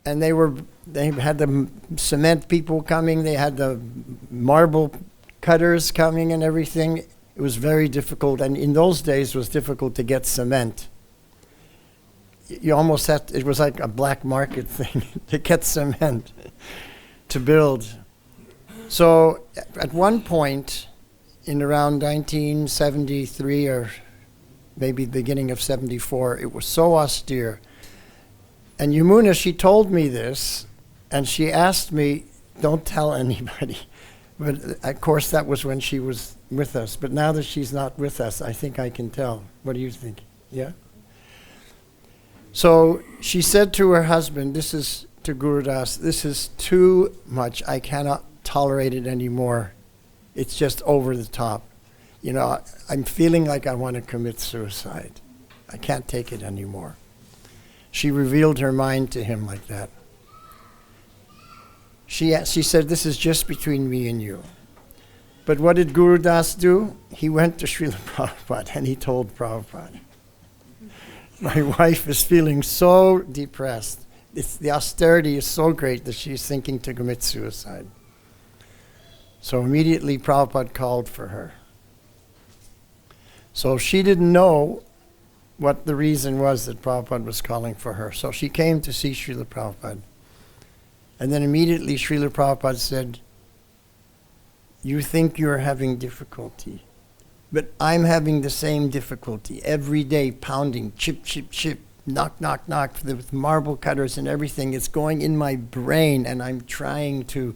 And they had the cement people coming, they had the marble cutters coming and everything. It was very difficult, and in those days it was difficult to get cement. You almost had to, it was like a black market thing to get cement to build. So at one point in around 1973 or maybe the beginning of 74, it was so austere. And Yamuna, she told me this, and she asked me, don't tell anybody. But of course that was when she was with us. But now that she's not with us, I think I can tell. What do you think? Yeah? So she said to her husband, this is to Guru Das, this is too much. I cannot tolerate it anymore. It's just over the top. You know, I'm feeling like I want to commit suicide. I can't take it anymore. She revealed her mind to him like that. She said, this is just between me and you. But what did Guru Das do? He went to Srila Prabhupada and he told Prabhupada, my wife is feeling so depressed. The austerity is so great that she's thinking to commit suicide. So immediately Prabhupada called for her. So she didn't know what the reason was that Prabhupada was calling for her. So she came to see Srila Prabhupada. And then immediately Srila Prabhupada said, you think you're having difficulty, but I'm having the same difficulty every day, pounding, chip, chip, chip, knock, knock, knock, with marble cutters and everything. It's going in my brain and I'm trying to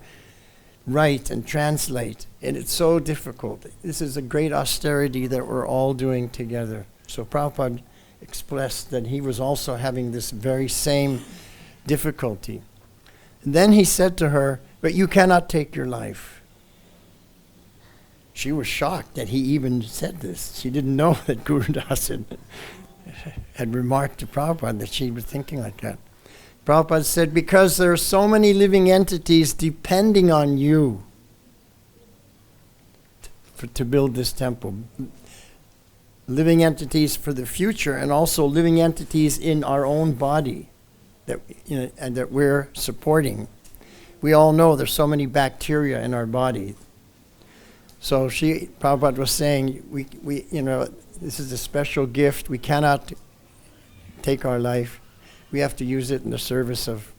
write and translate, and it's so difficult. This is a great austerity that we're all doing together. So Prabhupada expressed that he was also having this very same difficulty. And then he said to her, but you cannot take your life. She was shocked that he even said this. She didn't know that Guru Das had remarked to Prabhupada that she was thinking like that. Prabhupada said, because there are so many living entities depending on you to build this temple. Living entities for the future and also living entities in our own body that, and that we're supporting. We all know there's so many bacteria in our body. So Prabhupada was saying, we this is a special gift. We cannot take our life. We have to use it in the service of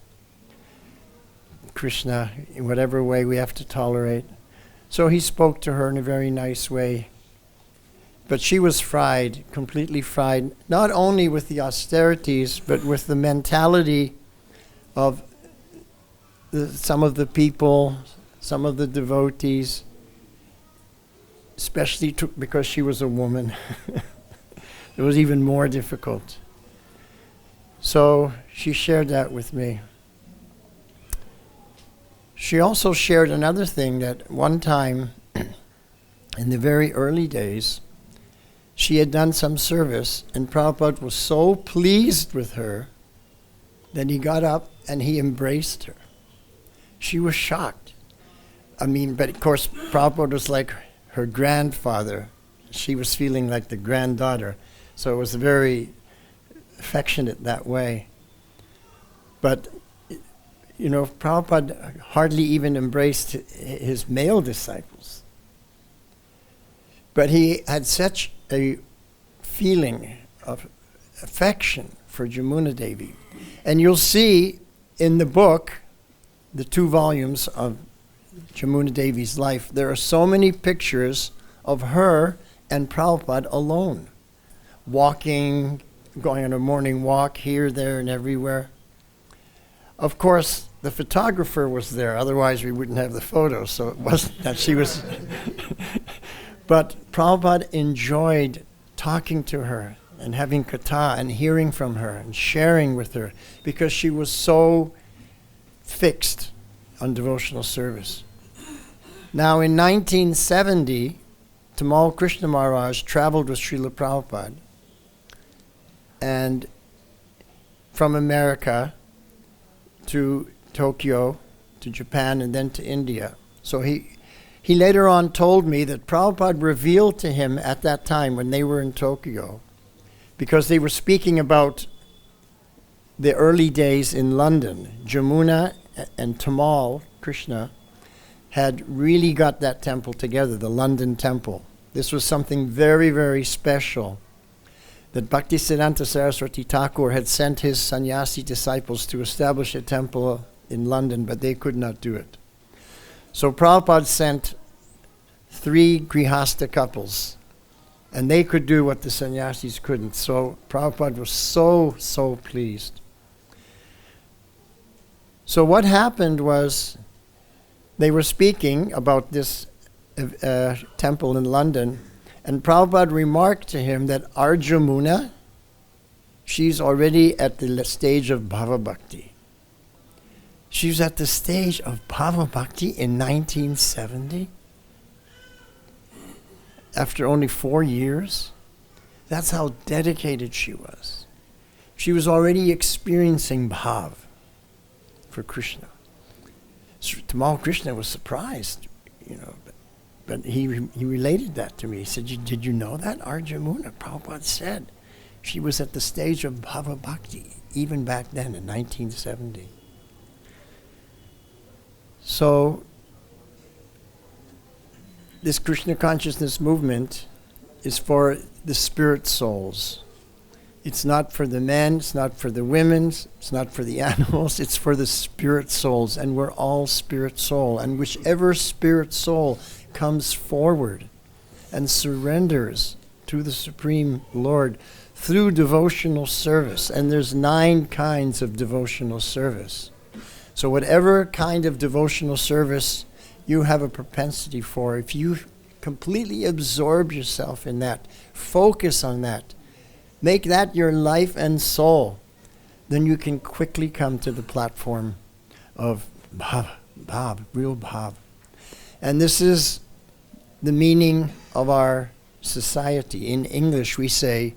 Krishna in whatever way we have to tolerate. So he spoke to her in a very nice way. But she was fried, completely fried, not only with the austerities, but with the mentality of some of the people, some of the devotees, especially because she was a woman. It was even more difficult. So she shared that with me. She also shared another thing, that one time in the very early days, she had done some service, and Prabhupada was so pleased with her that he got up and he embraced her. She was shocked. But of course, Prabhupada was like her grandfather. She was feeling like the granddaughter. So it was very affectionate that way. But, Prabhupada hardly even embraced his male disciples. But he had such a feeling of affection for Yamuna Devi. And you'll see in the book, the 2 volumes of Yamuna Devi's life, there are so many pictures of her and Prabhupada alone, walking, going on a morning walk here, there, and everywhere. Of course, the photographer was there, otherwise we wouldn't have the photos, so it wasn't that she was... But Prabhupada enjoyed talking to her and having katha and hearing from her and sharing with her, because she was so fixed on devotional service. Now in 1970, Tamal Krishna Maharaj traveled with Srila Prabhupada, and from America to Tokyo, to Japan, and then to India. So He later on told me that Prabhupada revealed to him at that time when they were in Tokyo, because they were speaking about the early days in London. Yamuna and Tamal, Krishna, had really got that temple together, the London temple. This was something very, very special, that Bhaktisiddhanta Saraswati Thakur had sent his sannyasi disciples to establish a temple in London, but they could not do it. So Prabhupada sent 3 grihastha couples, and they could do what the sannyasis couldn't. So Prabhupada was so pleased. So what happened was, they were speaking about this temple in London, and Prabhupada remarked to him that our Yamuna, she's already at the stage of Bhava Bhakti. She was at the stage of Bhava Bhakti in 1970? After only 4 years? That's how dedicated she was. She was already experiencing Bhav for Krishna. So Tamal Krishna was surprised, but he related that to me. He said, did you know that? Our Yamuna, Prabhupada said, she was at the stage of Bhava Bhakti, even back then in 1970. So, this Krishna consciousness movement is for the spirit souls. It's not for the men, it's not for the women, it's not for the animals, it's for the spirit souls, and we're all spirit soul. And whichever spirit soul comes forward and surrenders to the Supreme Lord through devotional service, and there's 9 kinds of devotional service. So whatever kind of devotional service you have a propensity for, if you completely absorb yourself in that, focus on that, make that your life and soul, then you can quickly come to the platform of bhav, real bhav. And this is the meaning of our society. In English we say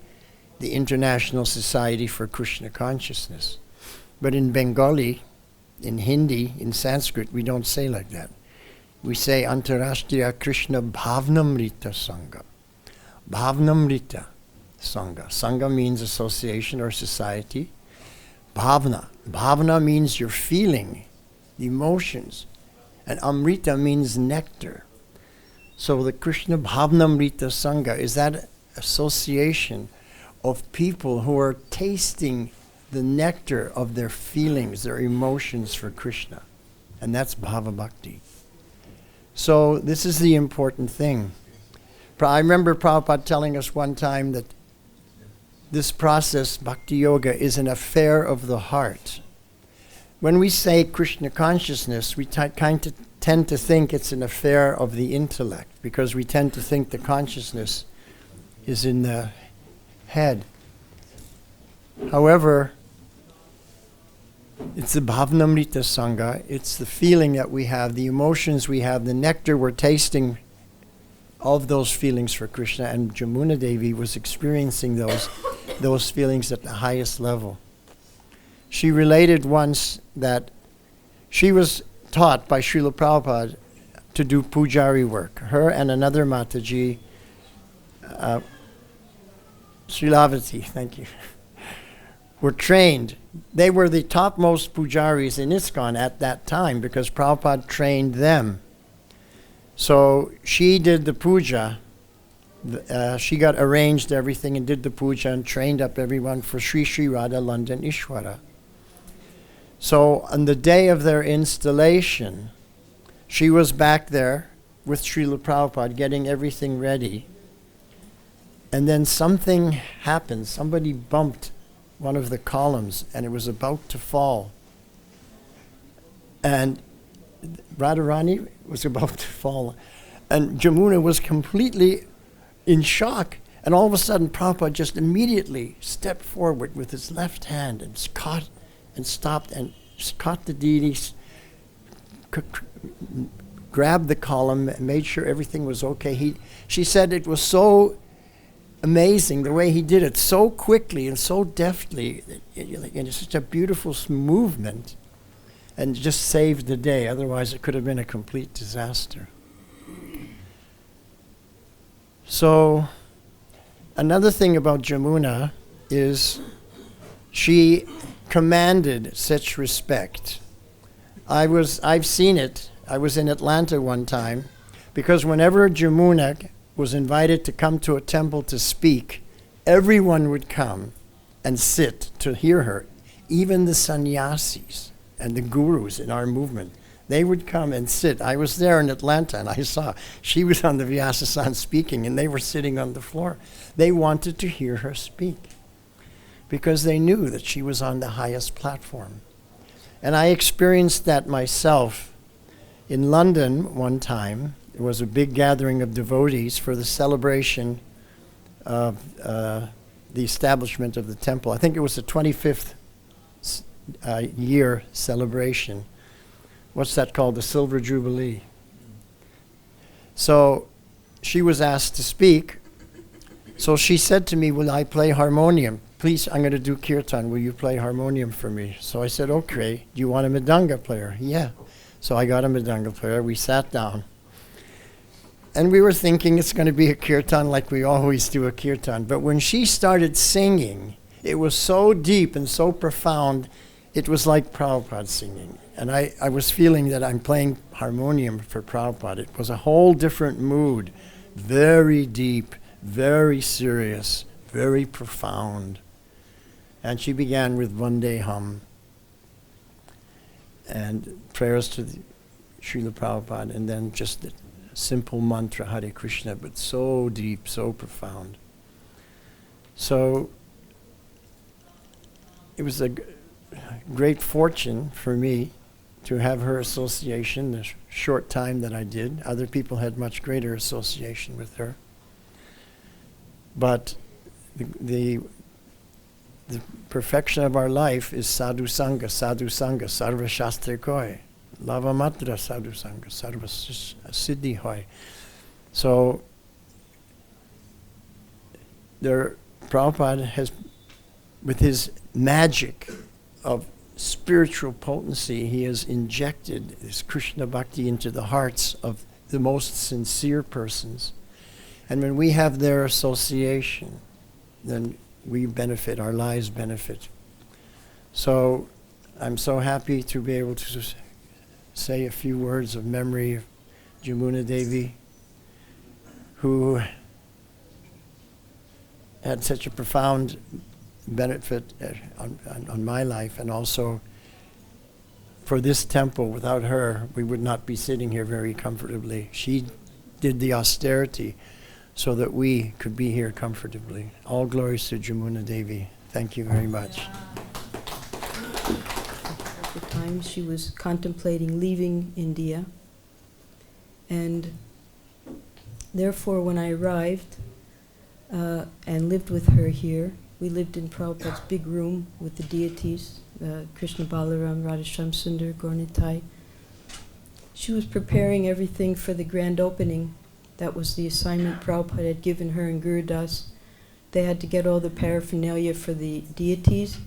the International Society for Krishna Consciousness. But in Bengali, in Hindi, in Sanskrit, we don't say like that. We say Antarashtriya Krishna Bhavnamrita Sangha. Bhavnamrita Sangha. Sangha means association or society. Bhavna. Bhavna means your feeling, the emotions. And Amrita means nectar. So the Krishna Bhavnamrita Sangha is that association of people who are tasting the nectar of their feelings, their emotions for Krishna. And that's Bhava Bhakti. So this is the important thing. I remember Prabhupada telling us one time that this process, bhakti-yoga, is an affair of the heart. When we say Krishna consciousness, we kind of tend to think it's an affair of the intellect, because we tend to think the consciousness is in the head. However, it's the Bhavnamrita Sangha, it's the feeling that we have, the emotions we have, the nectar we're tasting of those feelings for Krishna, and Yamuna Devi was experiencing those feelings at the highest level. She related once that she was taught by Srila Prabhupada to do pujari work. Her and another Mataji, Srilavati, thank you, were trained. They were the topmost pujaris in ISKCON at that time because Prabhupada trained them. So she did the puja. She got arranged everything and did the puja and trained up everyone for Sri Sri Radha London Ishwara. So on the day of their installation, she was back there with Srila Prabhupada getting everything ready. And then something happened. Somebody bumped one of the columns and it was about to fall. And Radharani was about to fall. And Yamuna was completely in shock. And all of a sudden, Prabhupada just immediately stepped forward with his left hand and caught and stopped and caught the deity, grabbed the column and made sure everything was okay. She said it was so amazing the way he did it, so quickly and so deftly, and it's such a beautiful movement, and just saved the day. Otherwise, it could have been a complete disaster. So another thing about Yamuna is she commanded such respect. I've seen it. I was in Atlanta one time, because whenever Yamuna was invited to come to a temple to speak, everyone would come and sit to hear her. Even the sannyasis and the gurus in our movement, they would come and sit. I was there in Atlanta and I saw she was on the Vyasasan speaking and they were sitting on the floor. They wanted to hear her speak because they knew that she was on the highest platform. And I experienced that myself in London one time. There was a big gathering of devotees for the celebration of the establishment of the temple. I think it was the 25th year celebration. What's that called? The Silver Jubilee. So she was asked to speak. So she said to me, will I play harmonium? Please, I'm going to do kirtan. Will you play harmonium for me? So I said, okay. Do you want a mridanga player? Yeah. So I got a mridanga player. We sat down. And we were thinking it's going to be a kirtan like we always do a kirtan. But when she started singing, it was so deep and so profound, it was like Prabhupada singing. And I was feeling that I'm playing harmonium for Prabhupada. It was a whole different mood. Very deep, very serious, very profound. And she began with Vandeham and prayers to Srila Prabhupada, and then just the simple mantra, Hare Krishna, but so deep, so profound. So it was a great fortune for me to have her association the short time that I did. Other people had much greater association with her. But the perfection of our life is sadhu sangha, sarva shastra koi. Lava matra sadhu sangha, sarva siddhi hoy. So there, Prabhupada has, with his magic of spiritual potency, he has injected this Krishna bhakti into the hearts of the most sincere persons. And when we have their association, then we benefit, our lives benefit. So I'm so happy to be able to say a few words of memory of Yamuna Devi, who had such a profound benefit on my life, and also for this temple. Without her, we would not be sitting here very comfortably. She did the austerity so that we could be here comfortably. All glories to Yamuna Devi. Thank you very much. At the time she was contemplating leaving India, and therefore when I arrived and lived with her here, we lived in Prabhupada's big room with the deities, Krishna Balaram, Radhasham Sundar, Gaurnitai. She was preparing everything for the grand opening. That was the assignment Prabhupada had given her and Guru Das. They had to get all the paraphernalia for the deities,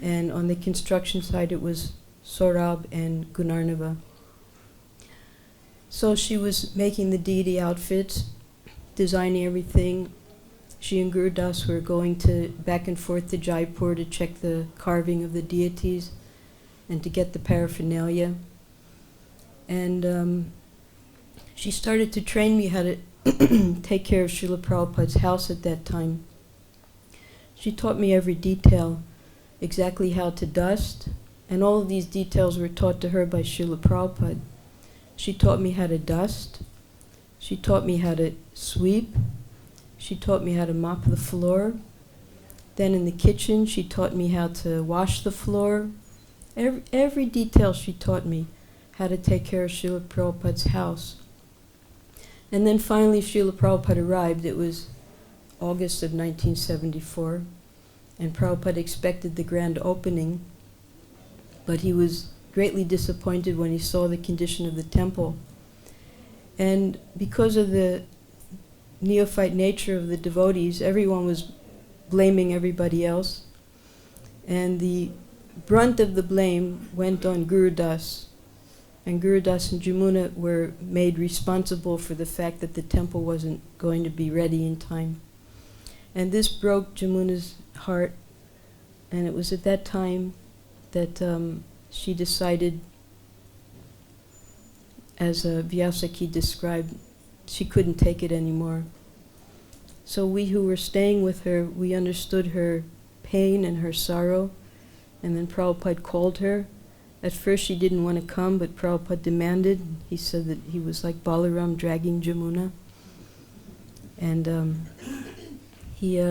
and on the construction side it was Saurabh and Gunarnava. So she was making the deity outfits, designing everything. She and Guru Das were going back and forth to Jaipur to check the carving of the deities and to get the paraphernalia. And she started to train me how to take care of Srila Prabhupada's house at that time. She taught me every detail, exactly how to dust, and all of these details were taught to her by Srila Prabhupada. She taught me how to dust. She taught me how to sweep. She taught me how to mop the floor. Then in the kitchen, she taught me how to wash the floor. Every detail she taught me how to take care of Srila Prabhupada's house. And then finally Srila Prabhupada arrived. It was August of 1974, and Prabhupada expected the grand opening, but he was greatly disappointed when he saw the condition of the temple. And because of the neophyte nature of the devotees, everyone was blaming everybody else, and the brunt of the blame went on Guru Das. And Guru Das and Yamuna were made responsible for the fact that the temple wasn't going to be ready in time. And this broke Yamuna's heart, and it was at that time that she decided, as Vyasaki described, she couldn't take it anymore. So we who were staying with her, we understood her pain and her sorrow, and then Prabhupada called her. At first she didn't want to come, but Prabhupada demanded. He said that he was like Balaram dragging Yamuna. And he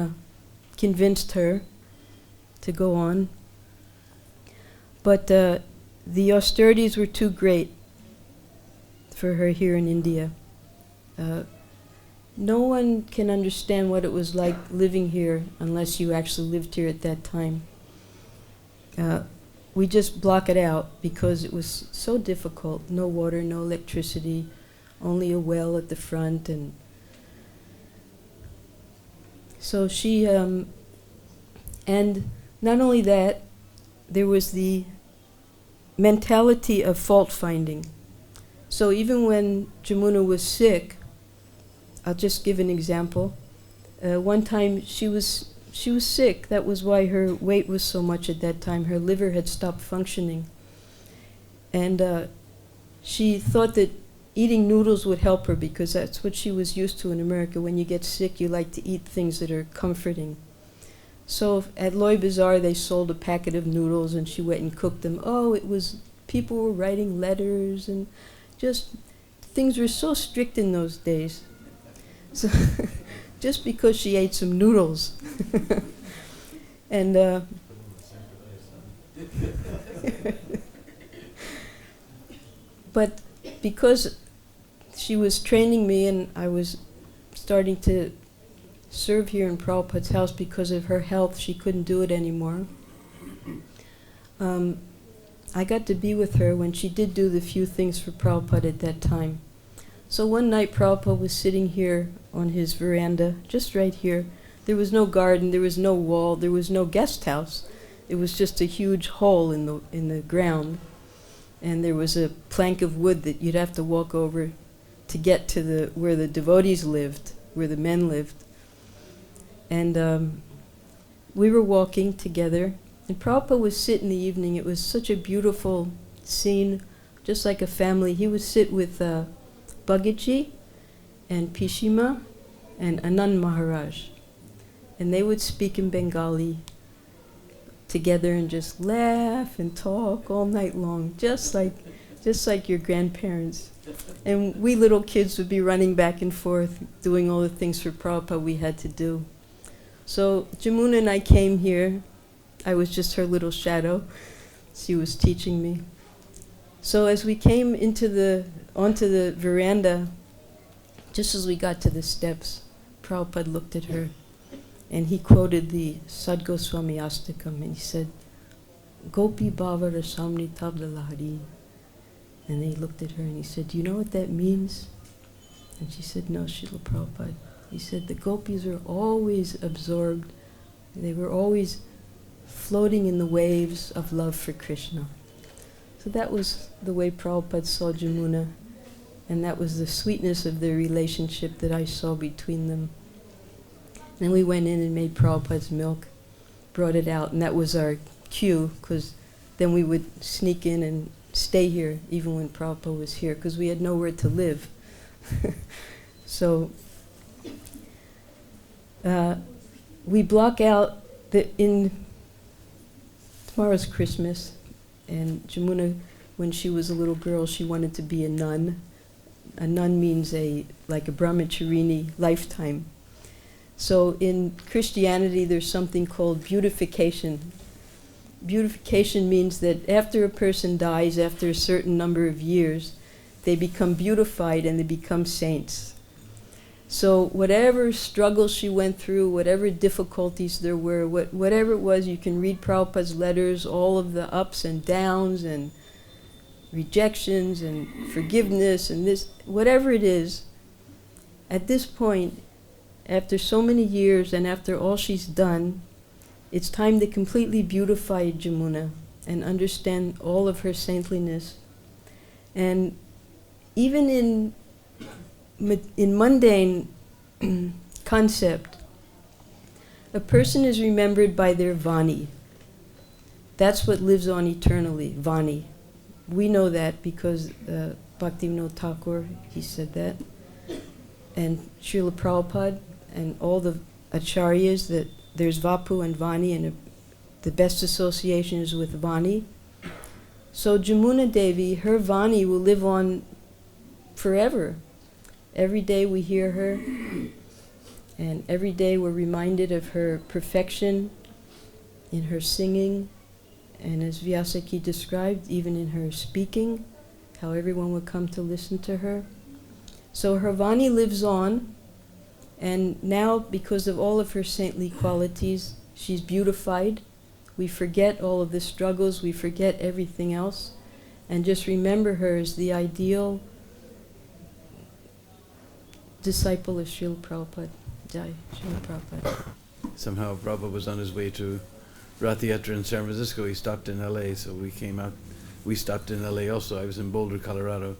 convinced her to go on. But the austerities were too great for her here in India. No one can understand what it was like living here unless you actually lived here at that time. We just block it out because it was so difficult. No water, no electricity, only a well at the front. And so she, and not only that, there was the mentality of fault finding. So even when Yamuna was sick, I'll just give an example. One time she was sick. That was why her weight was so much at that time. Her liver had stopped functioning. And she thought that eating noodles would help her because that's what she was used to in America. When you get sick, you like to eat things that are comforting. So at Loy Bazaar, they sold a packet of noodles, and she went and cooked them. Oh, people were writing letters, and just things were so strict in those days. So just because she ate some noodles. And but because she was training me and I was starting to serve here in Prabhupada's house, because of her health, she couldn't do it anymore. I got to be with her when she did do the few things for Prabhupada at that time. So one night Prabhupada was sitting here on his veranda, just right here. There was no garden, there was no wall, there was no guest house. It was just a huge hole in the ground. And there was a plank of wood that you'd have to walk over to get to where the devotees lived, where the men lived. And we were walking together, and Prabhupada would sit in the evening. It was such a beautiful scene, just like a family. He would sit with Bhagiji and Pishima and Anand Maharaj. And they would speak in Bengali together and just laugh and talk all night long, just like your grandparents. And we little kids would be running back and forth, doing all the things for Prabhupada we had to do. So Yamuna and I came here. I was just her little shadow. She was teaching me. So as we came onto the veranda, just as we got to the steps, Prabhupada looked at her, and he quoted the Sadgoswami Astakam, and he said, Gopi Bhava Rasamni Tablalahari. And he looked at her and he said, do you know what that means? And she said, no, Srila Prabhupada. He said, the gopis are always absorbed. They were always floating in the waves of love for Krishna. So that was the way Prabhupada saw Yamuna, and that was the sweetness of their relationship that I saw between them. Then we went in and made Prabhupada's milk, brought it out, and that was our cue, because then we would sneak in and stay here even when Prabhupada was here, because we had nowhere to live. So we block out tomorrow's Christmas, and Yamuna, when she was a little girl, she wanted to be a nun. A nun means like a brahmacharini lifetime. So in Christianity, there's something called beautification. Beautification means that after a person dies, after a certain number of years, they become beautified and they become saints. So whatever struggles she went through, whatever difficulties there were, whatever it was, you can read Prabhupada's letters, all of the ups and downs and rejections and forgiveness and this, whatever it is, at this point, after so many years and after all she's done, it's time to completely beautify Yamuna and understand all of her saintliness. And even in mundane concept, a person is remembered by their Vani. That's what lives on eternally, Vani. We know that because Bhaktivinoda Thakur, he said that. And Srila Prabhupada and all the acharyas, that there's Vapu and Vani, and the best association is with Vani. So Yamuna Devi, her Vani will live on forever. Every day we hear her, and every day we're reminded of her perfection in her singing, and as Vyasaki described, even in her speaking, how everyone would come to listen to her. So her Vani lives on, and now, because of all of her saintly qualities, she's beautified. We forget all of the struggles, we forget everything else, and just remember her as the ideal disciple of Srila Prabhupada. Jai, Srila Prabhupada. Somehow Prabhupada was on his way to Rath Yatra in San Francisco. He stopped in LA, so we came out. We stopped in LA also. I was in Boulder, Colorado.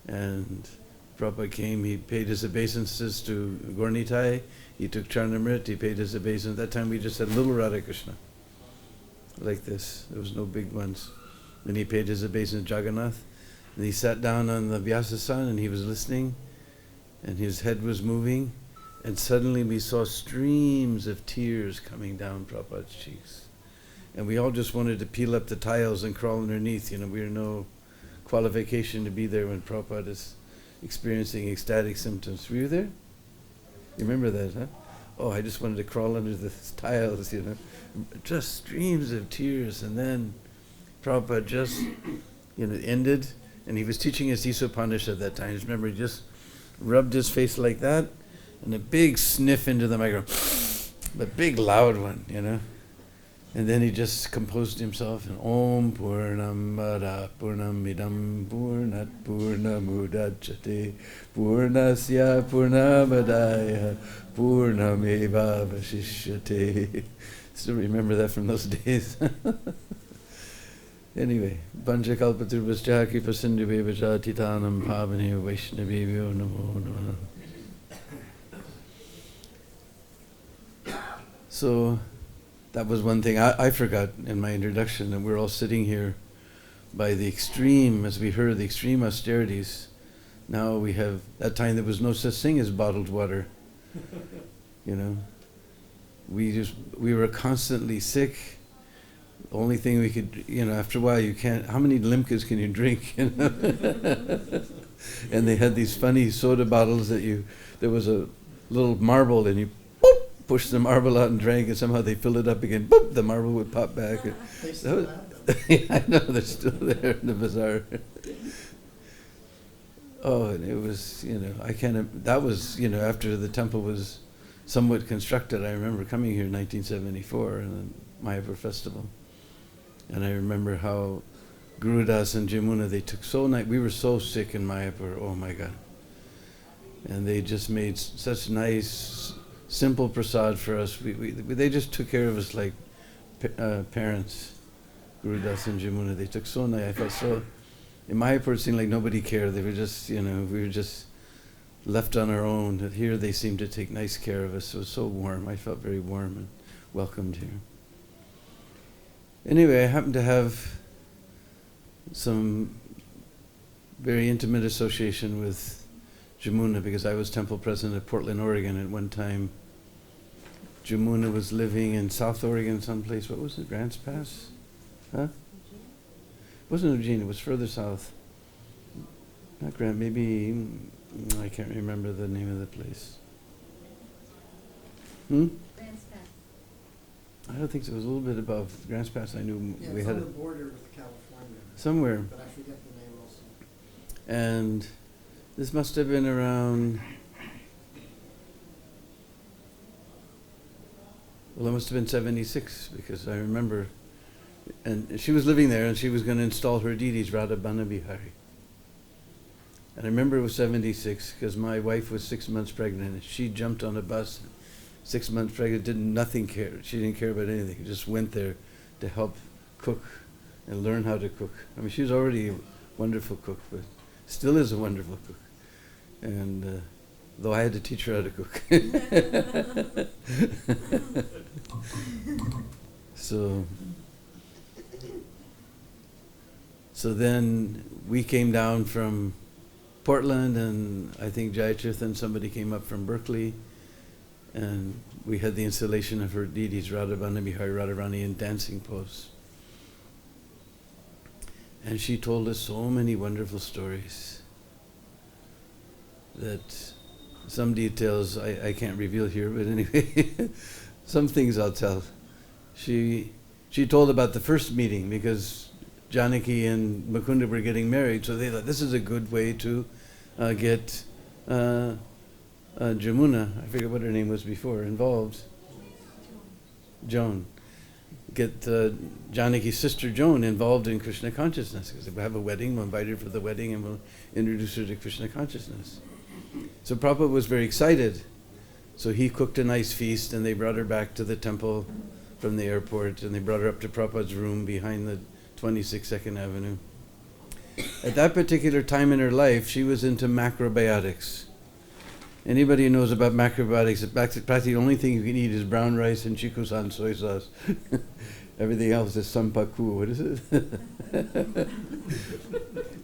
And Prabhupada came, he paid his obeisances to Gaur-Nitai, he took Charnamrit, he paid his obeisance. That time we just had little Radha Krishna, like this. There was no big ones. Then he paid his obeisance to Jagannath, and he sat down on the Vyasasan and he was listening, and his head was moving, and suddenly we saw streams of tears coming down Prabhupada's cheeks. And we all just wanted to peel up the tiles and crawl underneath. We were no qualification to be there when Prabhupada is experiencing ecstatic symptoms. Were you there? You remember that, huh? Oh, I just wanted to crawl under the tiles, Just streams of tears. And then Prabhupada just, ended, and he was teaching his Isopanishad at that time. Just remember, he just rubbed his face like that, and a big sniff into the microphone, a big loud one, And then he just composed himself, and Om Purnam Bhara Purnam Idam Purnat Purnamudachyate Purnasya Purnamadaya Purnameva Vashishyate. Still remember that from those days. Anyway, Panchakalpaturvascha Kripasinduvevacha Titanam Pavane Vaishnavivyo Namo Namo. So that was one thing I forgot in my introduction, that we're all sitting here by the extreme, as we heard, the extreme austerities. Now we have, that time there was no such thing as bottled water. We were constantly sick. The only thing we could, after a while you can't, how many limkas can you drink? And they had these funny soda bottles that there was a little marble and you push the marble out and drank, and somehow they filled it up again. Boop, the marble would pop back. They still have them. Yeah, I know, they're still there in the bazaar. Oh, and it was, that was, after the temple was somewhat constructed. I remember coming here in 1974 in the Mayapur festival. And I remember how Gurudas and Yamuna, they took we were so sick in Mayapur, oh my God. And they just made such nice, simple prasad for us. They just took care of us like parents. Gurudas and Yamuna, they took so nice. I felt so, in Mayapur it seemed like nobody cared. They were just, we were just left on our own. And here they seemed to take nice care of us. It was so warm. I felt very warm and welcomed here. Anyway, I happened to have some very intimate association with Yamuna because I was temple president at Portland, Oregon at one time. Yamuna was living in South Oregon someplace. What was it? Grants Pass? Huh? It wasn't Eugene, it was further south. Not Grant, maybe, I can't remember the name of the place. Grants Pass. I don't think so. It was a little bit above Grants Pass. I knew we had on it the border with California. somewhere. But I forget the name also. And this must have been around, well, it must have been 76 because I remember, and she was living there and she was going to install her deities, Radha Banabihari. And I remember it was 76 because my wife was 6 months pregnant and she jumped on a bus, 6 months pregnant, nothing care. She didn't care about anything. Just went there to help cook and learn how to cook. I mean, she was already wonderful cook, but still is a wonderful cook. And though I had to teach her how to cook. So then we came down from Portland, and I think Jayachith and somebody came up from Berkeley, and we had the installation of her deities, Radharani, Bihari, Radharani, in dancing pose. And she told us so many wonderful stories that some details I can't reveal here, but anyway, some things I'll tell. She told about the first meeting, because Janaki and Mukunda were getting married, so they thought this is a good way to get Yamuna, I forget what her name was before, involved. Joan. Get Janaki's sister Joan involved in Krishna consciousness, because we'll have a wedding, we'll invite her for the wedding, and we'll introduce her to Krishna consciousness. So Prabhupada was very excited. So he cooked a nice feast, and they brought her back to the temple from the airport, and they brought her up to Prabhupada's room behind the 26 Second Avenue. At that particular time in her life, she was into macrobiotics. Anybody who knows about macrobiotics, practically the only thing you can eat is brown rice and chikusan soy sauce. Everything else is sampaku, what is it?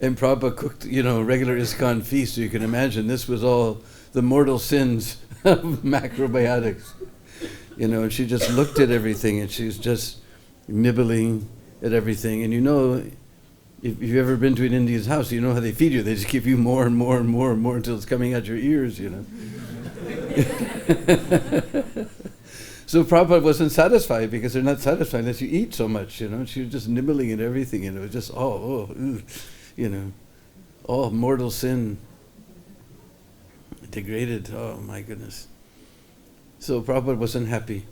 And Prabhupada cooked, regular ISKCON feast, so you can imagine this was all the mortal sins of macrobiotics. And she just looked at everything, and she was just nibbling at everything. And if you've ever been to an Indian's house, you know how they feed you. They just give you more and more and more and more until it's coming out your ears, So Prabhupada wasn't satisfied, because they're not satisfied unless you eat so much, She was just nibbling at everything, It was just all mortal sin. Degraded, oh my goodness. So Prabhupada wasn't happy.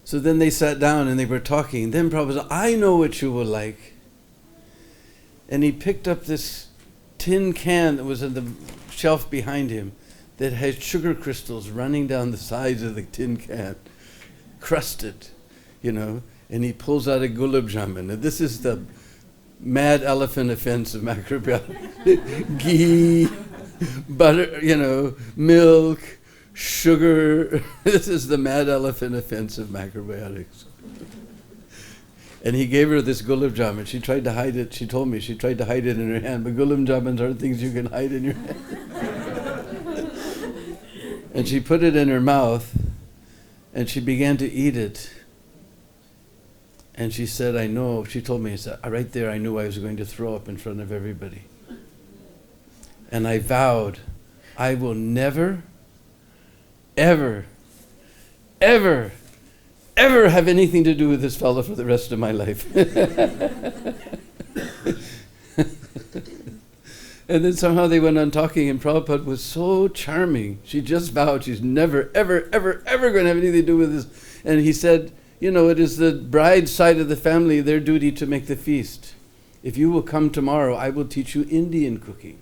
So then they sat down and they were talking. Then Prabhupada said, I know what you will like. And he picked up this tin can that was on the shelf behind him that had sugar crystals running down the sides of the tin can, crusted, and he pulls out a gulab jamun. And this is the mad elephant offense of macrobiotics. Ghee, butter, milk, sugar. This is the mad elephant offense of macrobiotics. And he gave her this gulab jamun. She tried to hide it. She told me she tried to hide it in her hand. But gulab jamuns aren't things you can hide in your hand. And she put it in her mouth, and she began to eat it. And she said, I know. She told me, right there, I knew I was going to throw up in front of everybody. And I vowed, I will never, ever, ever, ever have anything to do with this fellow for the rest of my life. And then somehow they went on talking, and Prabhupada was so charming. She just vowed she's never, ever, ever, ever going to have anything to do with this. And he said, it is the bride's side of the family, their duty to make the feast. If you will come tomorrow, I will teach you Indian cooking.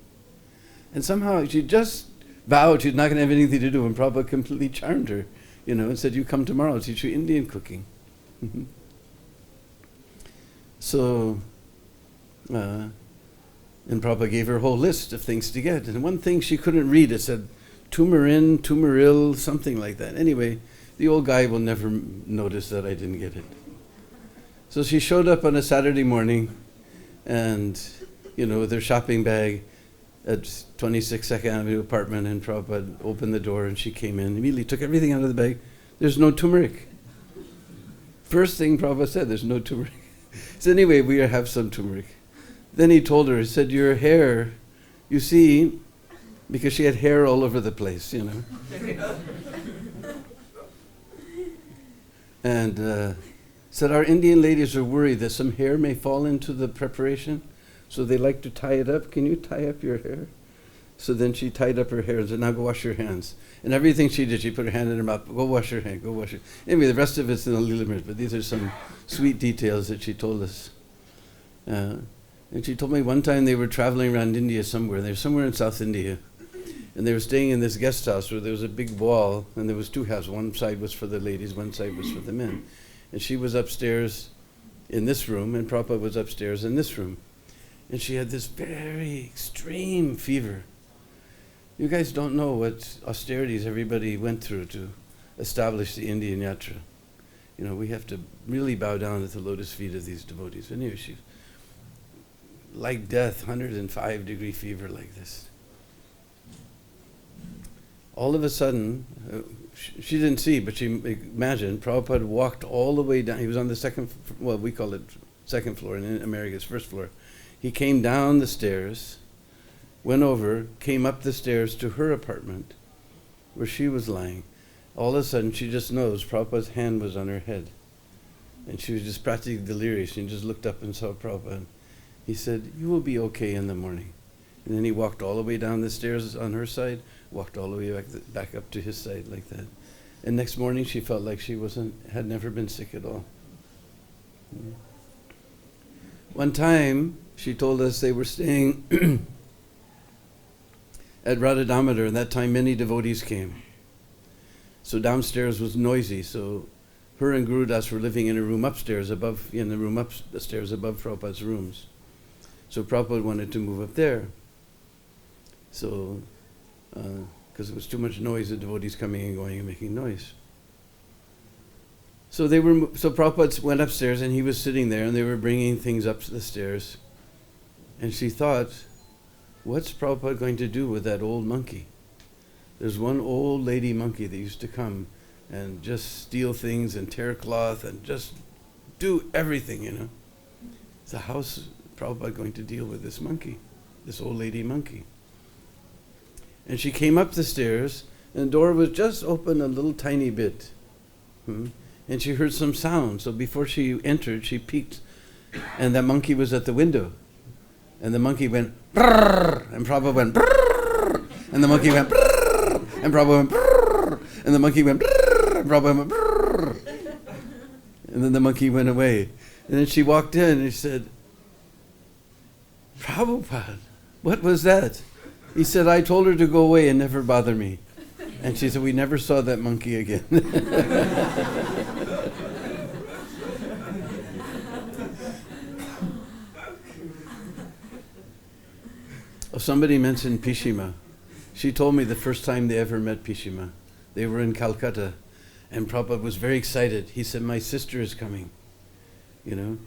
And somehow she just vowed she's not going to have anything to do, and Prabhupada completely charmed her, and said, you come tomorrow, I'll teach you Indian cooking. And Prabhupada gave her a whole list of things to get. And one thing she couldn't read, it said turmeric, turmeril, something like that. Anyway, the old guy will never notice that I didn't get it. So she showed up on a Saturday morning, and, with her shopping bag at 26 Second Avenue apartment, and Prabhupada opened the door, and she came in, immediately took everything out of the bag. There's no turmeric. First thing Prabhupada said, there's no turmeric. So anyway, we have some turmeric. Then he told her, he said, your hair, you see, because she had hair all over the place, And said, our Indian ladies are worried that some hair may fall into the preparation, so they like to tie it up. Can you tie up your hair? So then she tied up her hair and said, now go wash your hands. And everything she did, she put her hand in her mouth, go wash your hand, go wash your. Anyway, the rest of it's in the limit, but these are some sweet details that she told us. And she told me one time they were traveling around India somewhere. They were somewhere in South India. And they were staying in this guest house where there was a big wall, and there was two houses. One side was for the ladies, one side was for the men. And she was upstairs in this room, and Prabhupada was upstairs in this room. And she had this very extreme fever. You guys don't know what austerities everybody went through to establish the Indian Yatra. You know, we have to really bow down at the lotus feet of these devotees. Anyway, she, like death, 105-degree fever like this. All of a sudden, she didn't see, but she imagined, Prabhupada walked all the way down. He was on the second, well, we call it second floor, in America it's first floor. He came down the stairs, went over, came up the stairs to her apartment, where she was lying. All of a sudden, she just knows Prabhupada's hand was on her head. And she was just practically delirious. She just looked up and saw Prabhupada. He said, "You will be okay in the morning." And then he walked all the way down the stairs on her side, walked all the way back up to his side like that. And next morning, she felt like she had never been sick at all. Yeah. One time, she told us they were staying at Radha Damodar, and that time many devotees came. So downstairs was noisy, so her and Guru Das were living in a room upstairs above, in the room upstairs above Prabhupada's rooms. So Prabhupada wanted to move up there. So, because it was too much noise, the devotees coming and going and making noise. So so Prabhupada went upstairs and he was sitting there and they were bringing things up the stairs. And she thought, what's Prabhupada going to do with that old monkey? There's one old lady monkey that used to come and just steal things and tear cloth and just do everything, you know. So how's Prabhupada going to deal with this monkey, this old lady monkey? And she came up the stairs and the door was just open a little tiny bit. And she heard some sound. So before she entered, she peeked and that monkey was at the window. And the monkey went, brrr, and Prabhupada went, brrr, and the monkey went, brrr, and Prabhupada went, brrr, and the monkey went, brrr, and Prabhupada went, brrr. And then the monkey went away. And then she walked in and she said, Prabhupada, what was that? He said, I told her to go away and never bother me. And she said, we never saw that monkey again. Oh, somebody mentioned Pishima. She told me the first time they ever met Pishima. They were in Calcutta, and Prabhupada was very excited. He said, my sister is coming, you know,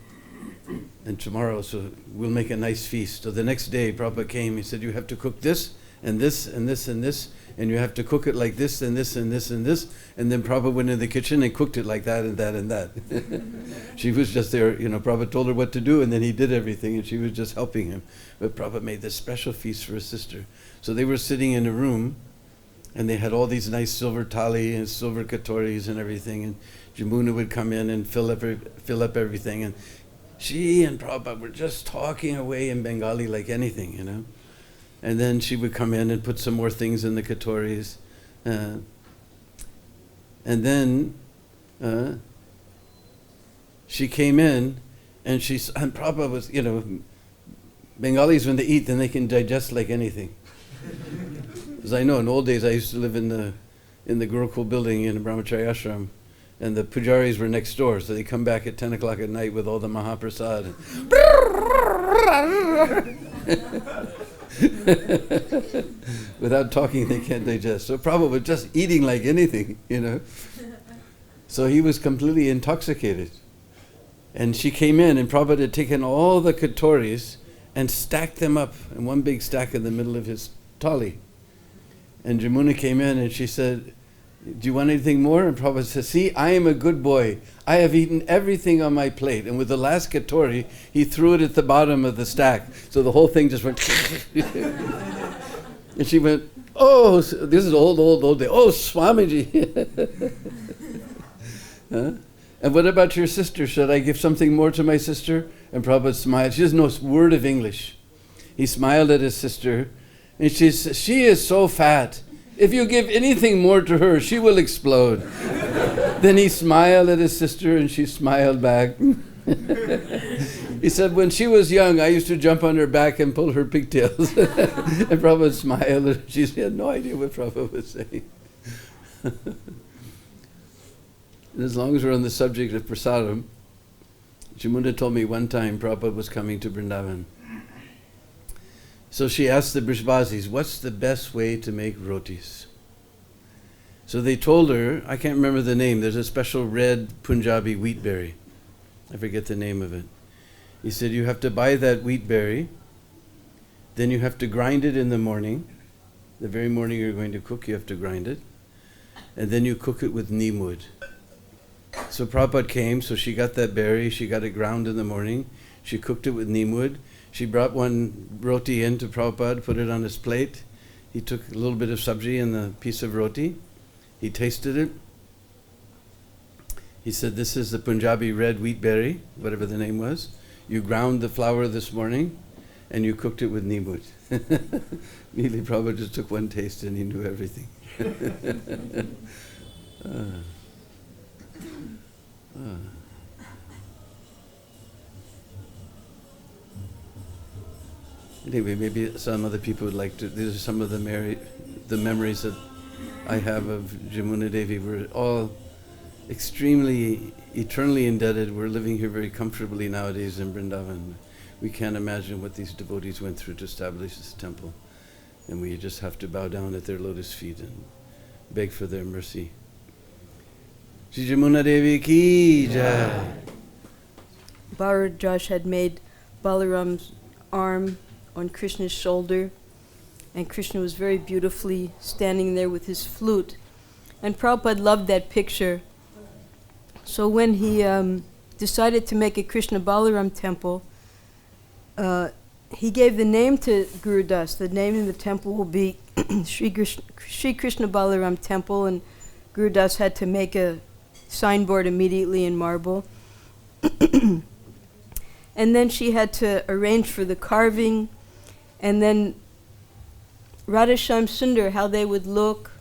and tomorrow, so we'll make a nice feast. So the next day, Prabhupada came. He said, you have to cook this, and this, and this, and this, and you have to cook it like this, and this, and this, and this. And then Prabhupada went in the kitchen and cooked it like that, and that, and that. She was just there, you know, Prabhupada told her what to do, and then he did everything, and she was just helping him. But Prabhupada made this special feast for his sister. So they were sitting in a room, and they had all these nice silver thali and silver katoris and everything, and Yamuna would come in and fill up everything, and she and Prabhupada were just talking away in Bengali like anything, you know. And then she would come in and put some more things in the katoris. And then she came in, and Prabhupada was, you know, Bengalis, when they eat, then they can digest like anything. As I know, in old days, I used to live in the Gurukul building in the Brahmacharya ashram, and the pujaris were next door, so they come back at 10 o'clock at night with all the Mahaprasad. Without talking, they can't digest. So Prabhupada was just eating like anything, you know. So he was completely intoxicated. And she came in, and Prabhupada had taken all the katoris and stacked them up in one big stack in the middle of his thali. And Yamuna came in and she said, do you want anything more? And Prabhupada said, see, I am a good boy. I have eaten everything on my plate. And with the last katori, he threw it at the bottom of the stack. So the whole thing just went. And she went, oh, this is old day. Oh, Swamiji. Huh? And what about your sister? Should I give something more to my sister? And Prabhupada smiled. She doesn't know a word of English. He smiled at his sister. And she said, she is so fat. If you give anything more to her, she will explode. Then he smiled at his sister, and she smiled back. He said, when she was young, I used to jump on her back and pull her pigtails. And Prabhupada smiled, and she had no idea what Prabhupada was saying. And as long as we're on the subject of prasadam, Yamuna told me one time Prabhupada was coming to Vrindavan. So she asked the Brishbasis, what's the best way to make rotis? So they told her, I can't remember the name, there's a special red Punjabi wheat berry. I forget the name of it. He said, you have to buy that wheat berry, then you have to grind it in the morning. The very morning you're going to cook, you have to grind it. And then you cook it with neem wood. So Prabhupada came, so she got that berry, she got it ground in the morning, she cooked it with neem wood. She brought one roti in to Prabhupada, put it on his plate. He took a little bit of sabji and the piece of roti. He tasted it. He said, this is the Punjabi red wheat berry, whatever the name was. You ground the flour this morning and you cooked it with neem wood. Immediately Prabhupada just took one taste and he knew everything. Anyway, maybe some other people would like to. These are some of the memories that I have of Yamuna Devi. We're all extremely, eternally indebted. We're living here very comfortably nowadays in Vrindavan. We can't imagine what these devotees went through to establish this temple. And we just have to bow down at their lotus feet and beg for their mercy. Shri Yamuna Devi ki jai. Bharadraj had made Balaram's arm on Krishna's shoulder, and Krishna was very beautifully standing there with his flute. And Prabhupada loved that picture. So when he decided to make a Krishna Balaram temple, he gave the name to Guru Das. The name of the temple will be Sri Krishna Balaram Temple, and Guru Das had to make a signboard immediately in marble. And then she had to arrange for the carving, and then Radhasham Sundar, how they would look.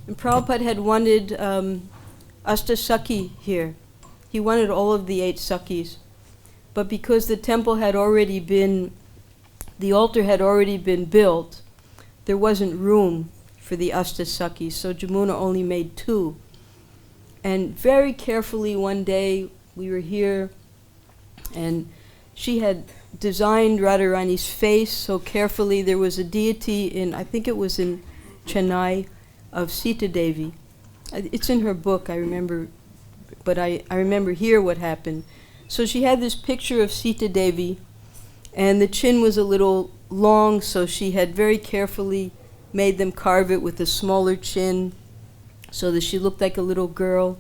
And Prabhupada had wanted Ashtasakhi here. He wanted all of the 8 Sakhis. But because the temple had already been, the altar had already been built, there wasn't room for the Ashtasakhis, so Yamuna only made 2. And very carefully one day we were here, and she had designed Radharani's face so carefully. There was a deity in, I think it was in Chennai, of Sita Devi. It's in her book, I remember, but I remember here what happened. So she had this picture of Sita Devi, and the chin was a little long, so she had very carefully made them carve it with a smaller chin so that she looked like a little girl.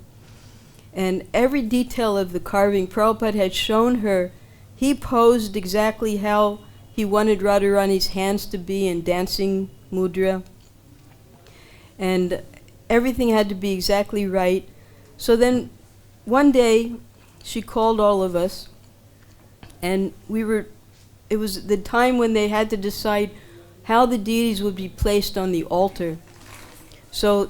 And every detail of the carving, Prabhupada had shown her. He posed exactly how he wanted Radharani's hands to be in dancing mudra. And everything had to be exactly right. So then one day she called all of us, and it was the time when they had to decide how the deities would be placed on the altar. So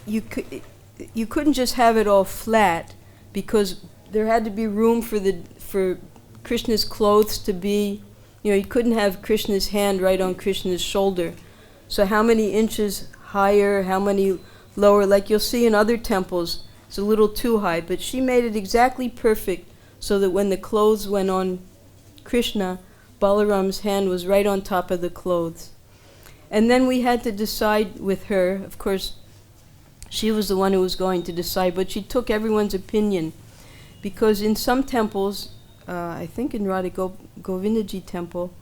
you couldn't just have it all flat, because there had to be room for Krishna's clothes to be, you couldn't have Krishna's hand right on Krishna's shoulder. So how many inches higher, how many lower, like you'll see in other temples, it's a little too high, but she made it exactly perfect so that when the clothes went on Krishna, Balaram's hand was right on top of the clothes. And then we had to decide with her. Of course, she was the one who was going to decide, but she took everyone's opinion, because in some temples, I think in Radha Govindaji temple,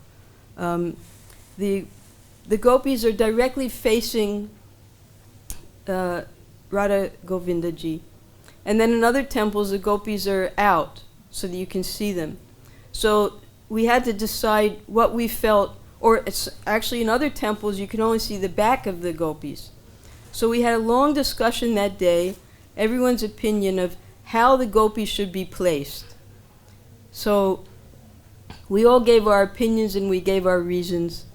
the gopis are directly facing Radha Govindaji. And then in other temples, the gopis are out so that you can see them. So we had to decide what we felt, or it's actually in other temples, you can only see the back of the gopis. So we had a long discussion that day, everyone's opinion of how the gopis should be placed. So we all gave our opinions and we gave our reasons.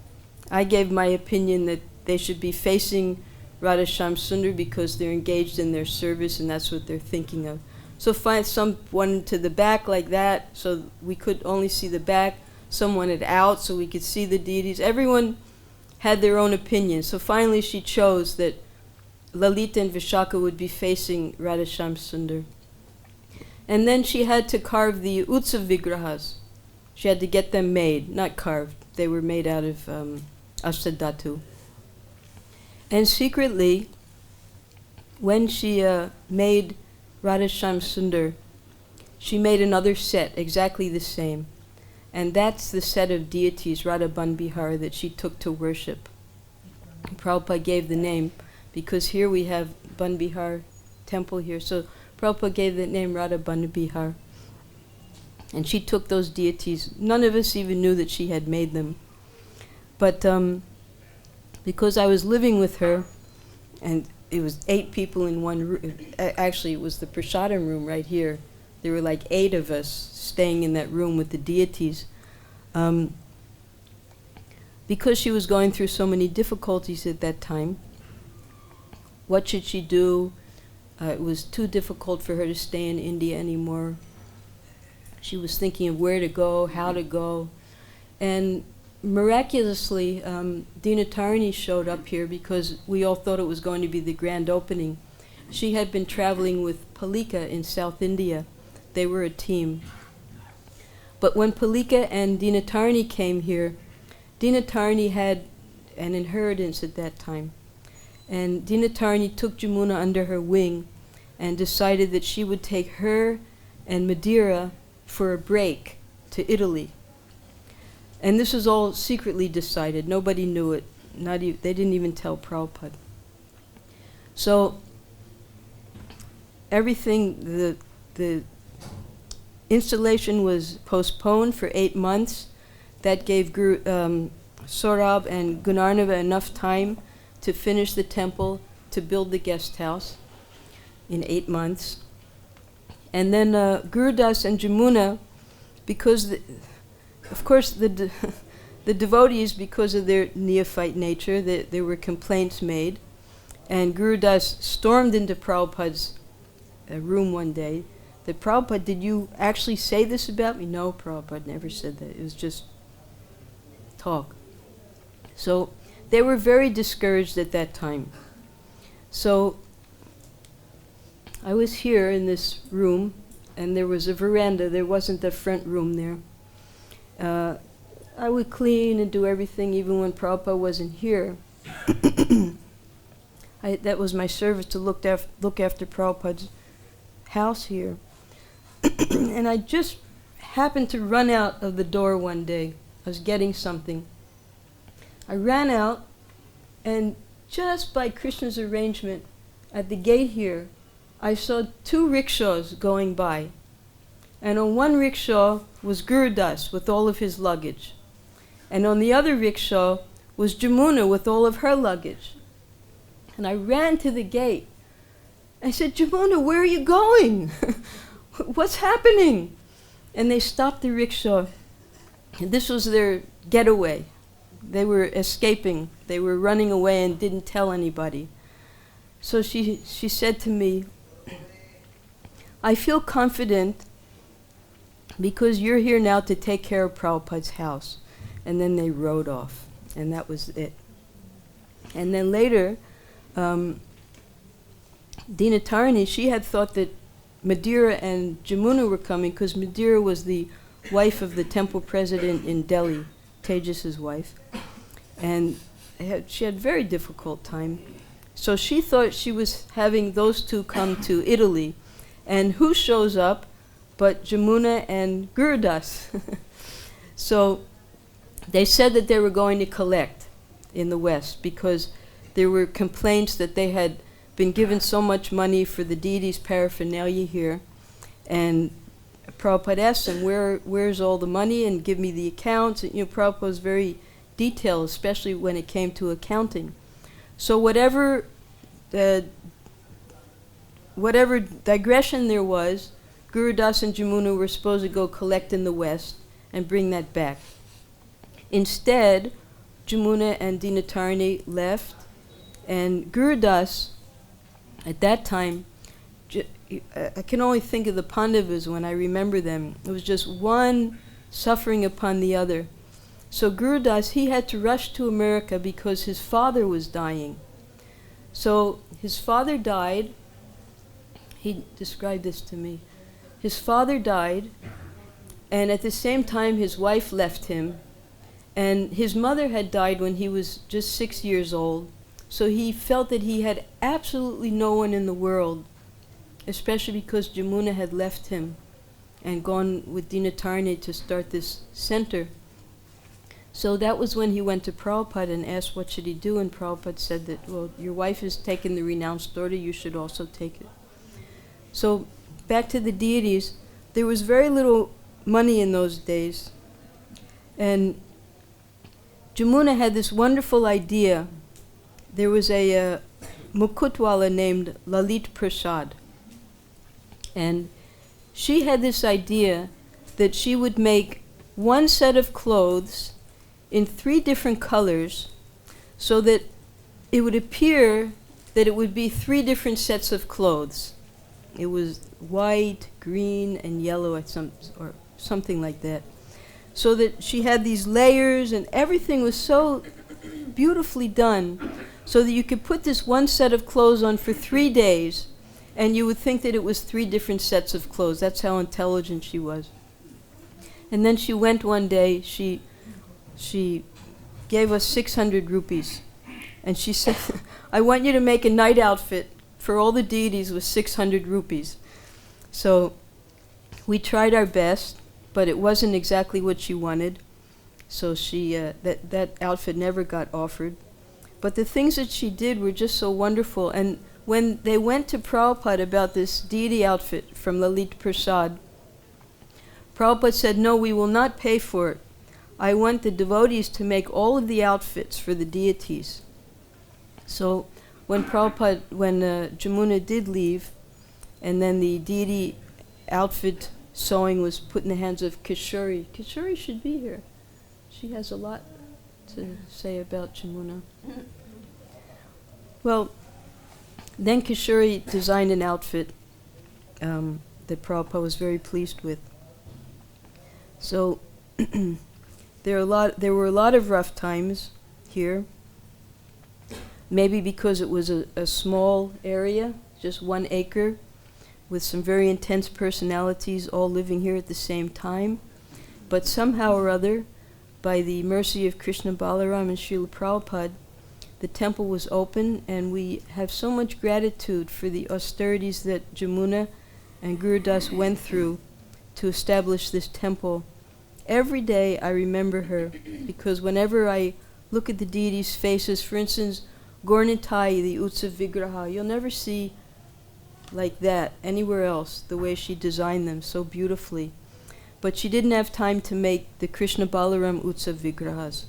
I gave my opinion that they should be facing Radhasham Sundar because they're engaged in their service and that's what they're thinking of. So find someone to the back like that so we could only see the back, someone at out so we could see the deities. Everyone had their own opinion. So finally she chose that Lalita and Vishaka would be facing Radhasham Sundar. And then she had to carve the Utsav Vigrahas. She had to get them made, not carved. They were made out of Ashtadhatu. And secretly, when she made Radhasham Sundar, she made another set, exactly the same. And that's the set of deities, Radha Ban-Bihar, that she took to worship. Prabhupada gave the name, because here we have Ban-Bihar temple here. So Prabhupada gave the name Radha Ban-Bihar. And she took those deities. None of us even knew that she had made them. But because I was living with her, and it was 8 people in one room. Actually, it was the prasadam room right here. There were like 8 of us staying in that room with the deities. Because she was going through so many difficulties at that time, what should she do? It was too difficult for her to stay in India anymore. She was thinking of where to go, how to go. And miraculously, Dinatarani showed up here because we all thought it was going to be the grand opening. She had been traveling with Palika in South India. They were a team. But when Palika and Dinatarani came here, Dinatarani had an inheritance at that time. And Dinatarani took Yamuna under her wing and decided that she would take her and Madeira for a break to Italy. And this was all secretly decided. Nobody knew it. They didn't even tell Prabhupada. So everything, the installation was postponed for 8 months. That gave Saurabh and Gunarnava enough time to finish the temple, to build the guest house in 8 months. And then Gurudas and Yamuna, because of course the devotees, because of their neophyte nature, there were complaints made. And Gurudas stormed into Prabhupada's room one day. That Prabhupada, did you actually say this about me? No, Prabhupada never said that. It was just talk. So they were very discouraged at that time. So I was here in this room, and there was a veranda. There wasn't a front room there. I would clean and do everything even when Prabhupada wasn't here. That was my service, to look after Prabhupada's house here. And I just happened to run out of the door one day. I was getting something. I ran out, and just by Krishna's arrangement, at the gate here, I saw 2 rickshaws going by. And on one rickshaw was Gurudas with all of his luggage. And on the other rickshaw was Yamuna with all of her luggage. And I ran to the gate. I said, Yamuna, where are you going? What's happening? And they stopped the rickshaw. And this was their getaway. They were escaping. They were running away and didn't tell anybody. So she said to me, I feel confident because you're here now to take care of Prabhupada's house. And then they rode off. And that was it. And then later, Dinatarani, she had thought that Madeira and Yamuna were coming because Madeira was the wife of the temple president in Delhi, Tejas' wife. And she had a very difficult time. So she thought she was having those 2 come to Italy. And who shows up but Yamuna and Gurudas? So they said that they were going to collect in the West because there were complaints that they had been given so much money for the deity's paraphernalia here. And Prabhupada asked them, where's all the money, and give me the accounts. And, Prabhupada was very detailed, especially when it came to accounting. So whatever digression there was, Gurudas and Yamuna were supposed to go collect in the West and bring that back. Instead, Yamuna and Dinatarani left, and Gurudas, at that time, I can only think of the Pandavas when I remember them. It was just one suffering upon the other. So Gurudas, he had to rush to America because his father was dying. So his father died. He described this to me. His father died, And at the same time, his wife left him. And his mother had died when he was just 6 years old. So he felt that he had absolutely no one in the world, especially because Yamuna had left him and gone with Dinatarne to start this center. So that was when he went to Prabhupada and asked what should he do, and Prabhupada said that, well, your wife has taken the renounced order, you should also take it. So back to the deities, there was very little money in those days. And Yamuna had this wonderful idea. There was a Mukutwala named Lalit Prasad. And she had this idea that she would make one set of clothes in 3 different colors so that it would appear that it would be 3 different sets of clothes. It was white, green, and yellow or something like that. So that she had these layers and everything was so beautifully done so that you could put this one set of clothes on for 3 days and you would think that it was 3 different sets of clothes. That's how intelligent she was. And then she went one day, she gave us 600 rupees. And she said, I want you to make a night outfit for all the deities with 600 rupees. So we tried our best, but it wasn't exactly what she wanted. So she that outfit never got offered. But the things that she did were just so wonderful. And when they went to Prabhupada about this deity outfit from Lalit Prasad, Prabhupada said, no, we will not pay for it. I want the devotees to make all of the outfits for the deities. So when Yamuna did leave, and then the deity outfit sewing was put in the hands of Kishori. Kishori should be here. She has a lot to say about Yamuna. Well, then Kishori designed an outfit that Prabhupada was very pleased with. So there were a lot of rough times here. Maybe because it was a small area, just 1 acre, with some very intense personalities all living here at the same time. But somehow or other, by the mercy of Krishna Balaram and Srila Prabhupada, the temple was open, and we have so much gratitude for the austerities that Yamuna and Guru Das went through to establish this temple. Every day I remember her, because whenever I look at the deities' faces, for instance, Gornitai, the Utsav Vigraha, you'll never see like that anywhere else, the way she designed them so beautifully. But she didn't have time to make the Krishna Balaram Utsav Vigrahas.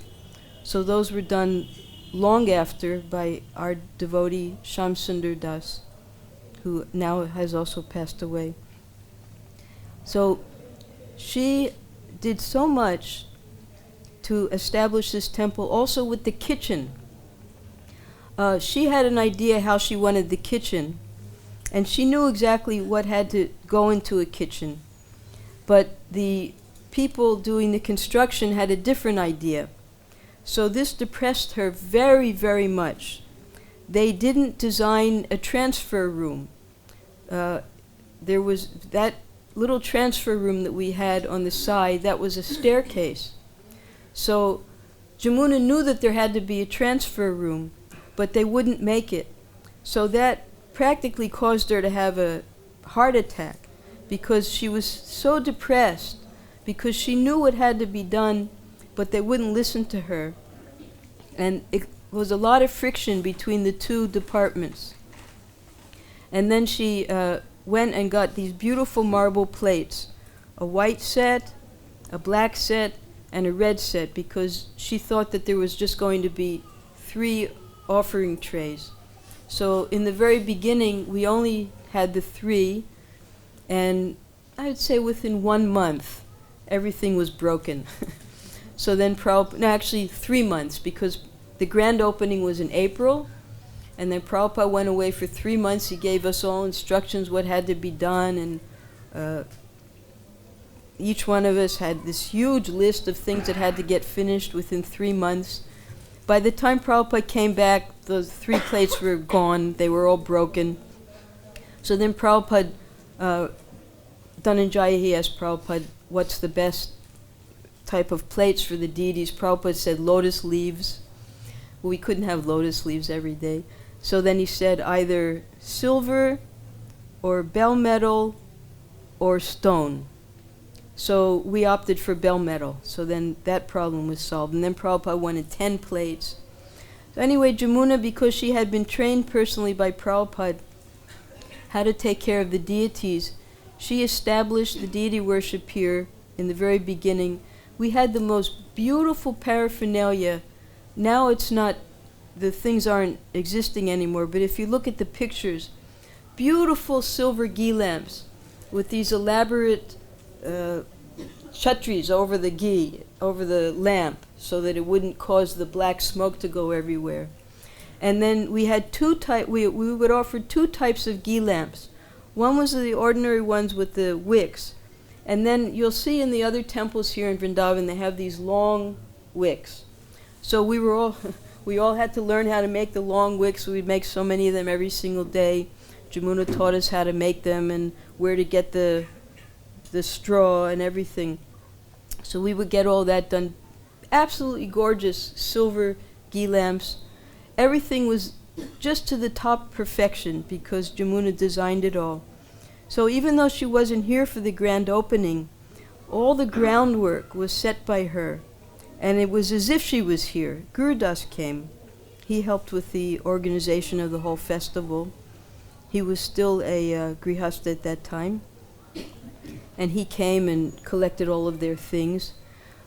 So those were done long after by our devotee Shamsundar Das, who now has also passed away. So she did so much to establish this temple, also with the kitchen. She had an idea how she wanted the kitchen, and she knew exactly what had to go into a kitchen. But the people doing the construction had a different idea. So this depressed her very, very much. They didn't design a transfer room. There was that little transfer room that we had on the side, that was a staircase. So Yamuna knew that there had to be a transfer room, but they wouldn't make it. So that practically caused her to have a heart attack, because she was so depressed, because she knew what had to be done, but they wouldn't listen to her. And it was a lot of friction between the 2 departments. And then she went and got these beautiful marble plates, a white set, a black set, and a red set, because she thought that there was just going to be 3 offering trays. So in the very beginning, we only had the 3, and I'd say within 1 month, everything was broken. So then actually 3 months, because the grand opening was in April, and then Prabhupada went away for 3 months. He gave us all instructions what had to be done, and each one of us had this huge list of things that had to get finished within 3 months. By the time Prabhupada came back, those 3 plates were gone. They were all broken. So then Prabhupada, Dhananjaya, he asked Prabhupada, what's the best type of plates for the deities. Prabhupada said lotus leaves. Well, we couldn't have lotus leaves every day. So then he said either silver or bell metal or stone. So we opted for bell metal. So then that problem was solved. And then Prabhupada wanted 10 plates. So anyway, Yamuna, because she had been trained personally by Prabhupada how to take care of the deities, she established the deity worship here in the very beginning. We had the most beautiful paraphernalia. Now it's not, the things aren't existing anymore, but if you look at the pictures, beautiful silver ghee lamps with these elaborate chhatris over the ghee, over the lamp, so that it wouldn't cause the black smoke to go everywhere. And then we had we would offer 2 types of ghee lamps. One was the ordinary ones with the wicks. And then you'll see in the other temples here in Vrindavan, they have these long wicks. So we all had to learn how to make the long wicks. We'd make so many of them every single day. Yamuna taught us how to make them and where to get the straw and everything. So we would get all that done. Absolutely gorgeous silver ghee lamps. Everything was just to the top perfection because Yamuna designed it all. So even though she wasn't here for the grand opening, all the groundwork was set by her. And it was as if she was here. Guru Das came. He helped with the organization of the whole festival. He was still a grihastha at that time. And he came and collected all of their things.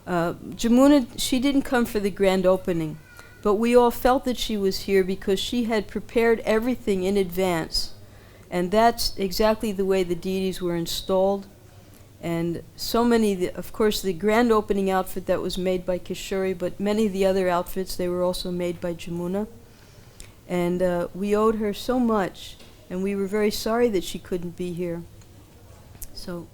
Yamuna, she didn't come for the grand opening, but we all felt that she was here because she had prepared everything in advance. And that's exactly the way the deities were installed. And so many, of course, the grand opening outfit that was made by Kishori, but many of the other outfits, they were also made by Yamuna. And we owed her so much, and we were very sorry that she couldn't be here. So